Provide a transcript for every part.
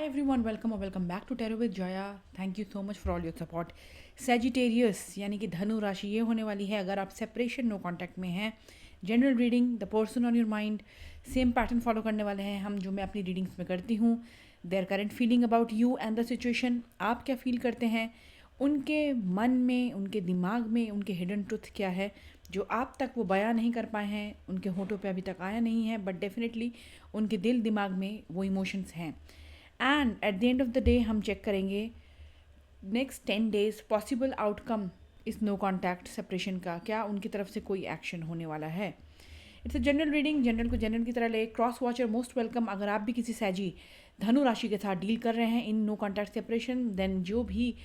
Hi everyone, welcome or welcome back to Tarot with Jaya. Thank you so much for all your support. Sagittarius यानी कि धनु राशि ये होने वाली है अगर आप सेपरेशन नो कांटेक्ट में हैं. General reading, the person on your mind, same pattern follow करने वाले हैं हम जो मैं अपनी रीडिंग्स में करती हूँ. Their current feeling about you and the situation, आप क्या फील करते हैं, उनके मन में, उनके दिमाग में, उनके हिडन ट्रुथ क्या है जो आप तक वो बयां नहीं कर पाए हैं, उनके होठों पे अभी तक आया नहीं है, बट डेफिनेटली उनके दिल दिमाग में वो इमोशंस हैं. And at the end of the day हम चेक करेंगे नेक्स्ट 10 days पॉसिबल आउटकम इस नो कॉन्टैक्ट सेपरेशन का, क्या उनकी तरफ से कोई एक्शन होने वाला है. It's a general reading, general को जनरल की तरह ले. Cross watcher most welcome. अगर आप भी किसी सैजी धनु राशि के साथ डील कर रहे हैं in no contact separation, then जो भी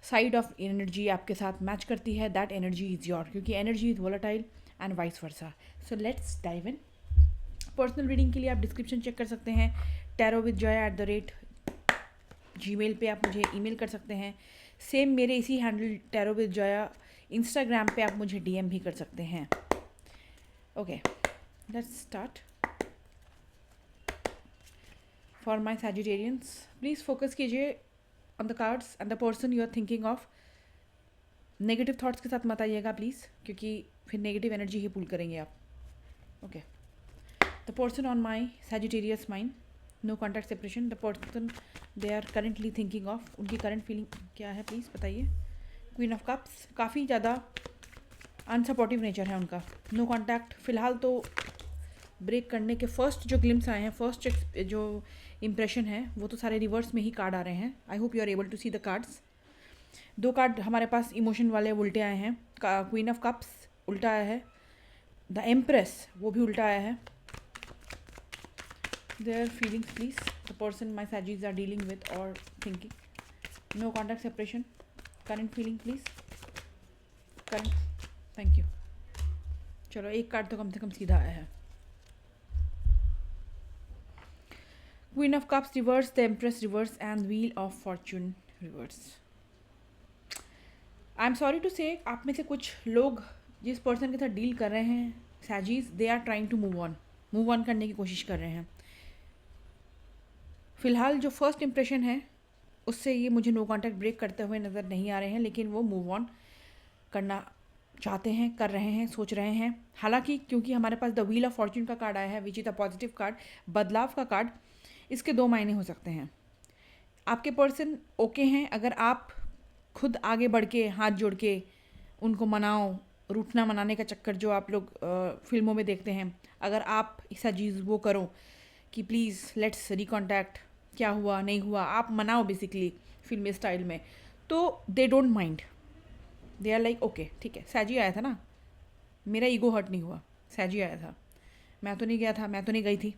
साइड ऑफ एनर्जी आपके साथ मैच करती है दैट एनर्जी इज़ योर, क्योंकि energy is volatile and vice versa. So let's dive in. Personal reading के लिए आप डिस्क्रिप्शन चेक कर सकते हैं. tarotwithjoya@gmail पे आप मुझे ईमेल कर सकते हैं. सेम मेरे इसी हैंडल tarotwithjoya इंस्टाग्राम पे आप मुझे डीएम भी कर सकते हैं. Okay, let's start. For my Sagittarians, please focus कीजिए on the cards and the person you are thinking of. Negative thoughts के साथ मत आइएगा प्लीज़, क्योंकि फिर नेगेटिव एनर्जी ही पुल करेंगे आप. Okay, the person on my Sagittarius mind, no contact separation, the person they are currently thinking of, उनकी current feeling क्या है प्लीज़ बताइए. क्वीन ऑफ कप्स, काफ़ी ज़्यादा अनसपोर्टिव नेचर है उनका. नो कॉन्टैक्ट फ़िलहाल तो ब्रेक करने के फर्स्ट जो ग्लिम्स आए हैं, फर्स्ट जो इम्प्रेशन है वो तो सारे रिवर्स में ही कार्ड आ रहे हैं. I hope you are able to see the cards. 2 card हमारे पास इमोशन वाले उल्टे आए हैं. क्वीन ऑफ कप्स उल्टा आया है, द एम्प्रेस वो भी उल्टा आया है. Their feelings please, the person my Sagittarius are dealing with or thinking. No contact separation, current feeling please. Current, thank you. चलो एक कार्ड तो कम से कम सीधा आया है. Queen of Cups reverse, the Empress reverse and Wheel of Fortune reverse. I am sorry to say, आप में से कुछ लोग जिस पर्सन के साथ डील कर रहे हैं सैजीज, they are trying to move on करने की कोशिश कर रहे हैं. फ़िलहाल जो फर्स्ट इंप्रेशन है उससे ये मुझे नो कॉन्टैक्ट ब्रेक करते हुए नज़र नहीं आ रहे हैं, लेकिन वो मूव ऑन करना चाहते हैं, कर रहे हैं, सोच रहे हैं. हालांकि क्योंकि हमारे पास द व्हील ऑफ फॉर्च्यून का कार्ड आया है which is the positive card, बदलाव का कार्ड, इसके 2 मायने हो सकते हैं. आपके पर्सन ओके हैं अगर आप खुद आगे बढ़ के हाथ जोड़ के उनको मनाओ, रूठना मनाने का चक्कर जो आप लोग फिल्मों में देखते हैं, अगर आप ऐसा चीज़ वो करो कि प्लीज़ लेट्स रिकॉन्टैक्ट, क्या हुआ नहीं हुआ, आप मनाओ बेसिकली फिल्मी स्टाइल में, तो they don't mind. They are like okay ठीक है, सैजी आया था ना, मेरा ईगो हर्ट नहीं हुआ, सैजी आया था, मैं तो नहीं गया था, मैं तो नहीं गई थी.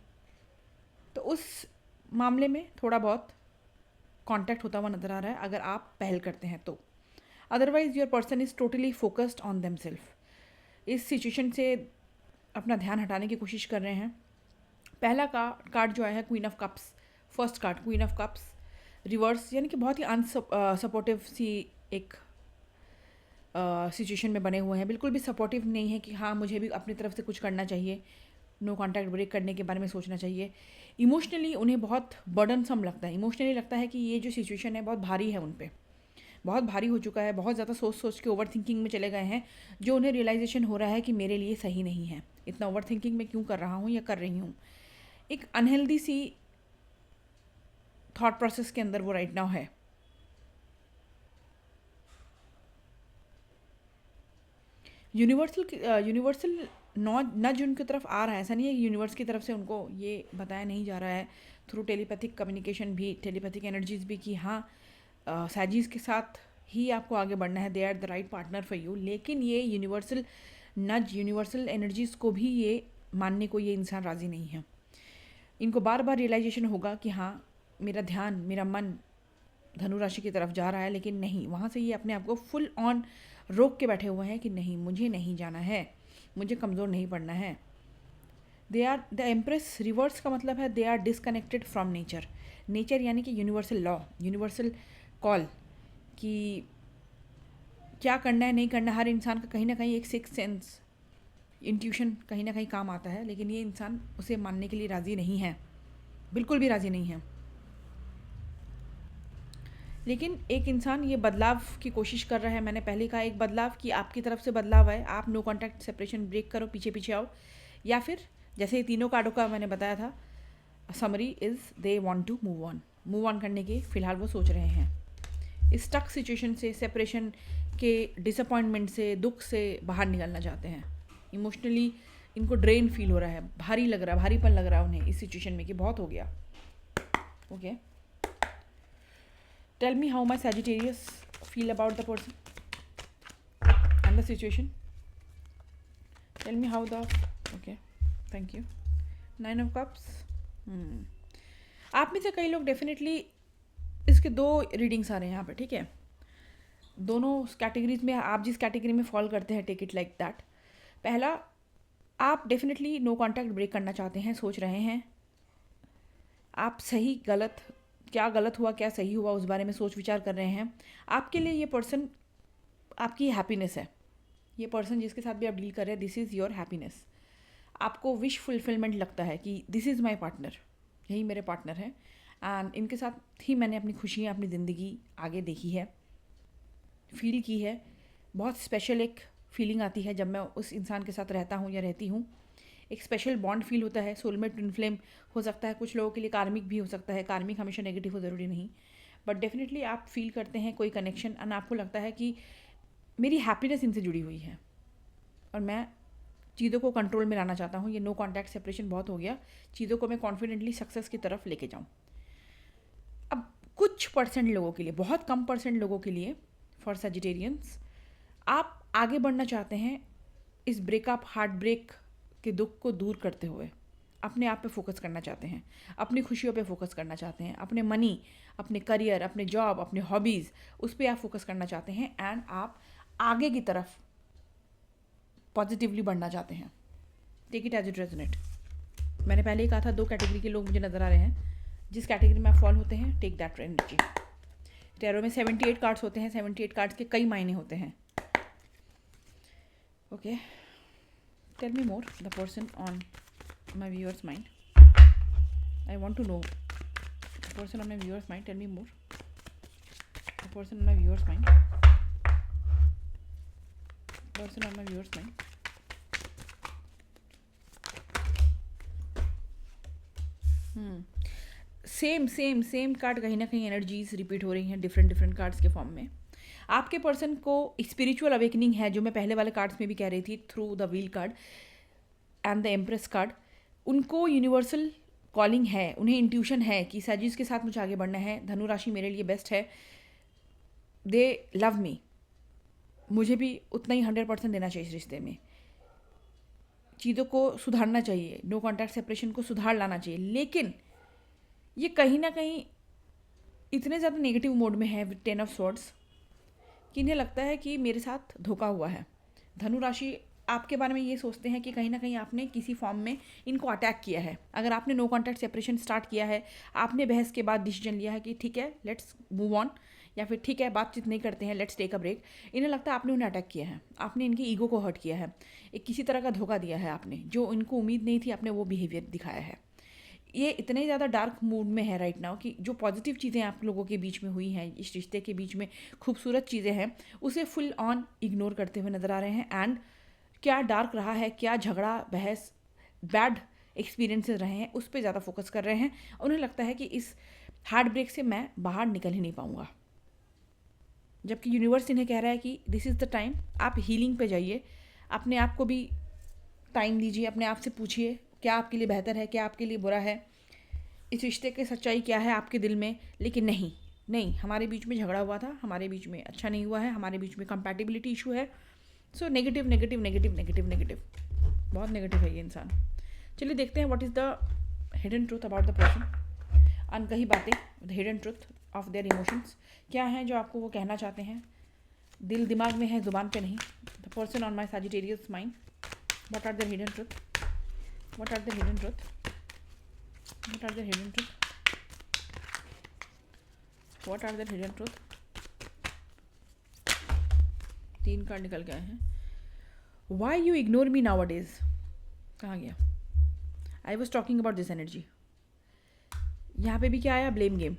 तो उस मामले में थोड़ा बहुत कांटेक्ट होता हुआ नज़र आ रहा है अगर आप पहल करते हैं तो. Otherwise your person is totally focused on them self. इस सिचुएशन से अपना ध्यान हटाने की कोशिश कर रहे हैं. पहला कार्ड जो आया है queen of cups, first card queen of cups reverse, यानी कि बहुत ही अनसपोर्टिव सी एक सिचुएशन में बने हुए हैं. बिल्कुल भी सपोर्टिव नहीं है कि हाँ मुझे भी अपनी तरफ से कुछ करना चाहिए, नो कॉन्टैक्ट ब्रेक करने के बारे में सोचना चाहिए. इमोशनली उन्हें बहुत बर्डनसम लगता है. इमोशनली लगता है कि ये जो सिचुएशन है बहुत भारी है, उन पर बहुत भारी हो चुका है, बहुत ज़्यादा सोच के ओवर थिंकिंग में चले गए हैं, जो उन्हें रियलाइजेशन हो रहा है कि मेरे लिए सही नहीं है, इतना ओवर थिंकिंग में क्यों कर रहा हूँ या कर रही हूँ. एक अनहेल्दी सी थॉट प्रोसेस के अंदर वो राइट नाउ है. यूनिवर्सल नज उनकी तरफ आ रहा है. ऐसा नहीं है कि यूनिवर्स की तरफ से उनको ये बताया नहीं जा रहा है थ्रू टेलीपैथिक कम्युनिकेशन भी, टेलीपैथिक एनर्जीज भी, कि हाँ सैजीज के साथ ही आपको आगे बढ़ना है, they are the right partner for you. लेकिन ये यूनिवर्सल नज, यूनिवर्सल एनर्जीज़ को भी ये मानने को ये इंसान राज़ी नहीं है. इनको बार बार रियलाइजेशन होगा कि हाँ मेरा ध्यान, मेरा मन धनु राशि की तरफ जा रहा है, लेकिन नहीं, वहाँ से ये अपने आप को फुल ऑन रोक के बैठे हुए हैं कि नहीं, मुझे नहीं जाना है, मुझे कमज़ोर नहीं पड़ना है. They are the Empress reverse का मतलब है they are disconnected from nature. Nature यानी कि यूनिवर्सल लॉ, यूनिवर्सल कॉल कि क्या करना है नहीं करना. हर इंसान का कहीं ना कहीं एक सिक्स सेंस, इंट्यूशन कहीं ना कहीं काम आता है, लेकिन ये इंसान उसे मानने के लिए राज़ी नहीं है, बिल्कुल भी राज़ी नहीं है. लेकिन एक इंसान ये बदलाव की कोशिश कर रहा है। मैंने पहले कहा एक बदलाव कि आपकी तरफ से बदलाव आए, आप नो कॉन्टैक्ट सेपरेशन ब्रेक करो, पीछे पीछे आओ, या फिर जैसे ये तीनों कार्डों का मैंने बताया था, summary is they want to move on करने की फ़िलहाल वो सोच रहे हैं। इस स्टक सिचुएशन से, सेपरेशन के डिसअपॉइंटमेंट से, दुख से बाहर निकलना चाहते हैं। इमोशनली इनको ड्रेन फील हो रहा है, भारी लग रहा है, भारीपन लग रहा है उन्हें इस सिचुएशन में कि बहुत हो गया। Okay, tell me how my Sagittarius feel about the person and the situation. Tell me how the okay, thank you. 9 of cups. आप में से कई लोग डेफिनेटली, इसके 2 रीडिंग्स आ रहे हैं यहाँ पे, ठीक है। दोनों कैटेगरीज में आप जिस कैटेगरी में फॉल करते हैं, टेक इट लाइक दैट। पहला, आप डेफिनेटली नो कॉन्टैक्ट ब्रेक करना चाहते हैं, सोच रहे हैं। आप सही गलत, क्या गलत हुआ क्या सही हुआ उस बारे में सोच विचार कर रहे हैं। आपके लिए ये पर्सन आपकी हैप्पीनेस है। ये पर्सन जिसके साथ भी आप डील कर रहे हैं, दिस इज़ योर हैप्पीनेस। आपको विश फुलफिलमेंट लगता है कि दिस इज़ माई पार्टनर, यही मेरे पार्टनर हैं, एंड इनके साथ ही मैंने अपनी खुशियाँ, अपनी ज़िंदगी आगे देखी है, फील की है। बहुत स्पेशल एक फीलिंग आती है जब मैं उस इंसान के साथ रहता हूँ या रहती हूँ। एक स्पेशल बॉन्ड फील होता है। सोलमेट, ट्विन फ्लेम हो सकता है, कुछ लोगों के लिए कार्मिक भी हो सकता है। कार्मिक हमेशा नेगेटिव हो, ज़रूरी नहीं, बट डेफिनेटली आप फील करते हैं कोई कनेक्शन, एंड आपको लगता है कि मेरी हैप्पीनेस इनसे जुड़ी हुई है और मैं चीज़ों को कंट्रोल में लाना चाहता हूँ। ये नो कॉन्टैक्ट सेपरेशन बहुत हो गया, चीज़ों को मैं कॉन्फिडेंटली सक्सेस की तरफ लेके जाऊँ। अब कुछ परसेंट लोगों के लिए, बहुत कम परसेंट लोगों के लिए, फॉर सजिटेरियंस, आप आगे बढ़ना चाहते हैं इस ब्रेकअप, हार्ट ब्रेक के दुख को दूर करते हुए। अपने आप पे फोकस करना चाहते हैं, अपनी खुशियों पे फोकस करना चाहते हैं, अपने मनी, अपने करियर, अपने जॉब, अपने हॉबीज़, उस पर आप फोकस करना चाहते हैं, एंड आप आगे की तरफ पॉजिटिवली बढ़ना चाहते हैं। Take it as it resonate. मैंने पहले ही कहा था 2 कैटेगरी के लोग मुझे नज़र आ रहे हैं। जिस कैटेगरी में आप फॉल होते हैं, टेक दैट एनर्जी। टैरो में 78 कार्ड्स होते हैं, 78 कार्ड्स के कई मायने होते हैं। Okay, tell me more the person on my viewers mind. I want to know the person on my viewers mind. Tell me more the person on my viewers mind. Person on my viewers mind. Same card, कहीं ना कहीं energies repeat हो रही हैं different cards के form में। आपके person को स्पिरिचुअल अवेकनिंग है, जो मैं पहले वाले कार्ड्स में भी कह रही थी, through the wheel card and the empress card. उनको यूनिवर्सल कॉलिंग है, उन्हें इंट्यूशन है कि सजीज के साथ मुझे आगे बढ़ना है, धनु राशि मेरे लिए बेस्ट है, दे लव मी, मुझे भी उतना ही 100% देना चाहिए इस रिश्ते में, चीज़ों को सुधारना चाहिए, नो कॉन्टैक्ट सेपरेशन को सुधार लाना चाहिए। लेकिन ये कहीं ना कहीं इतने ज़्यादा नेगेटिव मोड में है विद 10 ऑफ स्वॉर्ड्स कि इन्हें लगता है कि मेरे साथ धोखा हुआ है। धनु राशि आपके बारे में ये सोचते हैं कि कहीं ना कहीं आपने किसी फॉर्म में इनको अटैक किया है। अगर आपने नो कॉन्टैक्ट सेपरेशन स्टार्ट किया है, आपने बहस के बाद डिसीजन लिया है कि ठीक है लेट्स मूव ऑन, या फिर ठीक है बातचीत नहीं करते हैं, लेट्स टेक अ ब्रेक, इन्हें लगता है आपने उन्हें अटैक किया है, आपने इनकी ईगो को हर्ट किया है, एक किसी तरह का धोखा दिया है आपने, जो इनको उम्मीद नहीं थी आपने वो बिहेवियर दिखाया है। ये इतने ज़्यादा डार्क मूड में है राइट नाउ कि जो पॉजिटिव चीज़ें आप लोगों के बीच में हुई हैं, इस रिश्ते के बीच में खूबसूरत चीज़ें हैं, उसे फुल ऑन इग्नोर करते हुए नज़र आ रहे हैं। एंड क्या डार्क रहा है, क्या झगड़ा, बहस, बैड एक्सपीरियंसेस रहे हैं, उस पर ज़्यादा फोकस कर रहे हैं। उन्हें लगता है कि इस हार्ट ब्रेक से मैं बाहर निकल ही नहीं पाऊँगा, जबकि यूनिवर्स इन्हें कह रहा है कि दिस इज़ द टाइम, आप हीलिंग पे जाइए, अपने आप को भी टाइम दीजिए, अपने आप से पूछिए क्या आपके लिए बेहतर है, क्या आपके लिए बुरा है, इस रिश्ते की सच्चाई क्या है आपके दिल में। लेकिन नहीं, हमारे बीच में झगड़ा हुआ था, हमारे बीच में अच्छा नहीं हुआ है, हमारे बीच में कंपैटिबिलिटी इशू है। सो नेगेटिव, बहुत नेगेटिव है ये इंसान। चलिए देखते हैं what is the hidden truth about the person. अनकही बातें, the hidden truth of their emotions, क्या हैं जो आपको वो कहना चाहते हैं, दिल दिमाग में है, जुबान पे नहीं। The person on my Sagittarius mind, what are their hidden truth, what are their hidden truth, what are their hidden truth, what are their hidden truth. 3 card निकल गए हैं। Why you ignore me now days, कहाँ गया, I was talking about this energy. यहाँ पे भी क्या आया, blame game.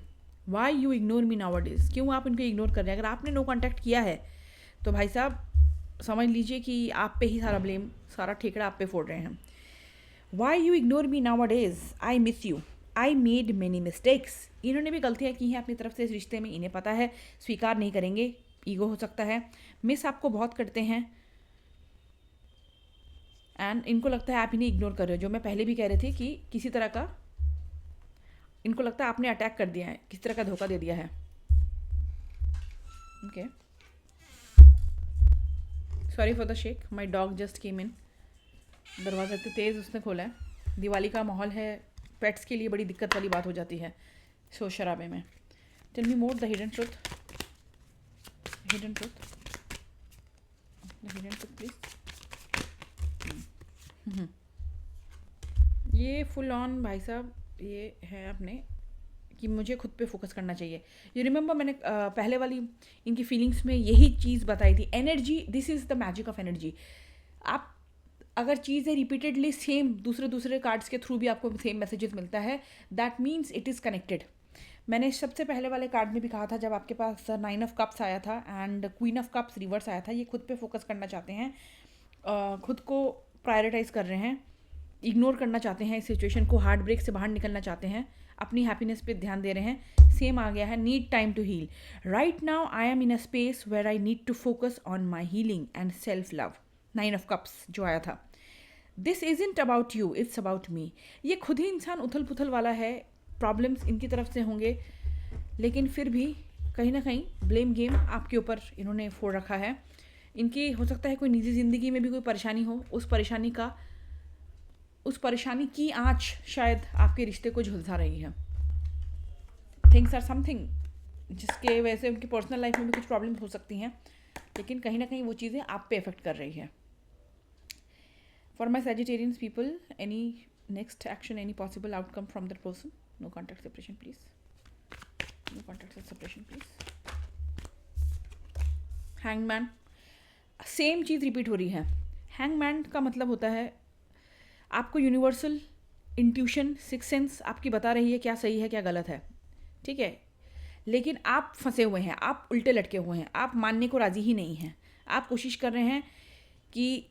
Why you ignore me nowadays, क्यों आप इनको इग्नोर कर रहे हैं? अगर आपने नो कॉन्टैक्ट किया है तो भाई साहब समझ लीजिए कि आप पे ही सारा ब्लेम, सारा ठेकड़ा आप पे फोड़ रहे हैं. Why you ignore me nowadays, I miss you, I made many mistakes. इन्होंने भी गलतियाँ की हैं अपनी तरफ से इस रिश्ते में, इन्हें पता है, स्वीकार नहीं करेंगे, ईगो हो सकता है. मिस आपको बहुत करते हैं एंड इनको लगता है आप इन्हें इग्नोर कर रहे हो. जो मैं पहले भी कह रही थी कि किसी तरह का इनको लगता है आपने अटैक कर दिया है, किसी तरह का धोखा दे दिया है. Okay, sorry for the shake, my dog just came in. दरवाज़ा इतनी तेज़ उसने खोला है. दिवाली का माहौल है, पेट्स के लिए बड़ी दिक्कत वाली बात हो जाती है शोर शराबे में. Tell me more the hidden truth, hidden truth, the hidden truth please. ये फुल ऑन भाई साहब ये है अपने कि मुझे खुद पे फोकस करना चाहिए. यू रिमेंबर मैंने पहले वाली इनकी फीलिंग्स में यही चीज़ बताई थी. Energy, this is the magic of energy. आप अगर चीज़ें रिपीटेडली सेम दूसरे कार्ड्स के थ्रू भी आपको सेम मैसेजेस मिलता है, that means it is connected. मैंने सबसे पहले वाले कार्ड में भी कहा था, जब आपके पास 9 ऑफ कप्स आया था and queen of cups reverse आया था, ये खुद पे फोकस करना चाहते हैं, खुद को प्रायोरिटाइज कर रहे हैं, इग्नोर करना चाहते हैं इस सिचुएशन को, हार्ट ब्रेक से बाहर निकलना चाहते हैं, अपनी हैप्पीनेस पे ध्यान दे रहे हैं. सेम आ गया है, need time to heal. Right now I am in a space where I need to focus on my healing and self love. 9 of cups जो आया था, this isn't about you, it's about me. ये खुद ही इंसान उथल पुथल वाला है, प्रॉब्लम्स इनकी तरफ से होंगे, लेकिन फिर भी कहीं ना कहीं ब्लेम गेम आपके ऊपर इन्होंने फोड़ रखा है. इनकी हो सकता है कोई निजी ज़िंदगी में भी कोई परेशानी हो, उस परेशानी की आँच शायद आपके रिश्ते को झुलसा रही है. थिंग्स आर समथिंग जिसके वजह से उनकी पर्सनल लाइफ में भी कुछ प्रॉब्लम्स हो सकती हैं, लेकिन कहीं ना कहीं वो चीज़ें आप पे इफेक्ट कर रही है. For my Sagittarians people, any next action, any possible outcome from that person? No contact separation please. No contact separation please. Hangman, same cheese repeat हो रही है. हैंगमैन का मतलब होता है आपको यूनिवर्सल इंट्यूशन, सिक्स सेंस आपकी बता रही है क्या सही है क्या गलत है, ठीक है, लेकिन आप फंसे हुए हैं, आप उल्टे लटके हुए हैं, आप मानने को राज़ी ही नहीं हैं. आप कोशिश कर रहे हैं कि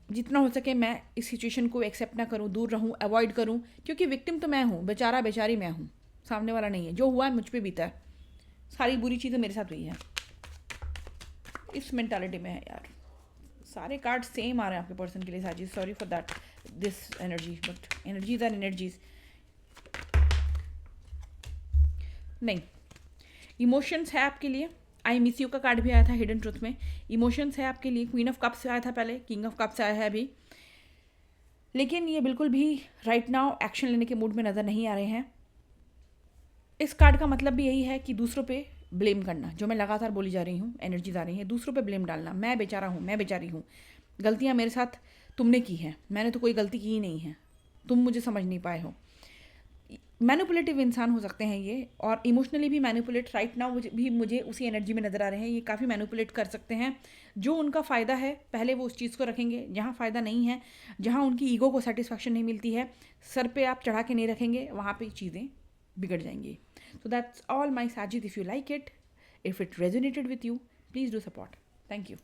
जितना हो सके मैं इस सिचुएशन को एक्सेप्ट ना करूं, दूर रहूं, अवॉइड करूं, क्योंकि विक्टिम तो मैं हूं, बेचारा बेचारी मैं हूं, सामने वाला नहीं है. जो हुआ है मुझ पे बीता है, सारी बुरी चीज़ें मेरे साथ हुई हैं. इस मेंटालिटी में है यार. सारे कार्ड सेम आ रहे हैं आपके पर्सन के लिए Sagi. Sorry for that this energy, but energies are energies. नहीं, इमोशंस है आपके लिए. आई मिस यू का कार्ड भी आया था हिडन ट्रुथ में. इमोशंस है आपके लिए. क्वीन ऑफ कप्स आया था पहले, किंग ऑफ कप्स आया है अभी, लेकिन ये बिल्कुल भी राइट नाउ एक्शन लेने के मूड में नज़र नहीं आ रहे हैं. इस कार्ड का मतलब भी यही है कि दूसरों पे ब्लेम करना, जो मैं लगातार बोली जा रही हूँ, एनर्जीज आ रही हैं, दूसरों पे ब्लेम डालना. मैं बेचारा हूँ, मैं बेचारी हूँ, गलतियाँ मेरे साथ तुमने की हैं, मैंने तो कोई गलती की ही नहीं है, तुम मुझे समझ नहीं पाए हो. मैनिपुलेटिव इंसान हो सकते हैं ये, और इमोशनली भी मैनिपुलेट राइट नाउ भी मुझे उसी एनर्जी में नज़र आ रहे हैं. ये काफ़ी मैनिपुलेट कर सकते हैं. जो उनका फ़ायदा है पहले वो उस चीज़ को रखेंगे, जहाँ फ़ायदा नहीं है, जहाँ उनकी ईगो को सेटिस्फैक्शन नहीं मिलती है, सर पे आप चढ़ा के नहीं रखेंगे, वहाँ पे चीज़ें बिगड़ जाएंगी. So that's all my Sajid. If you like it, if it resonated with you, please do support. Thank you.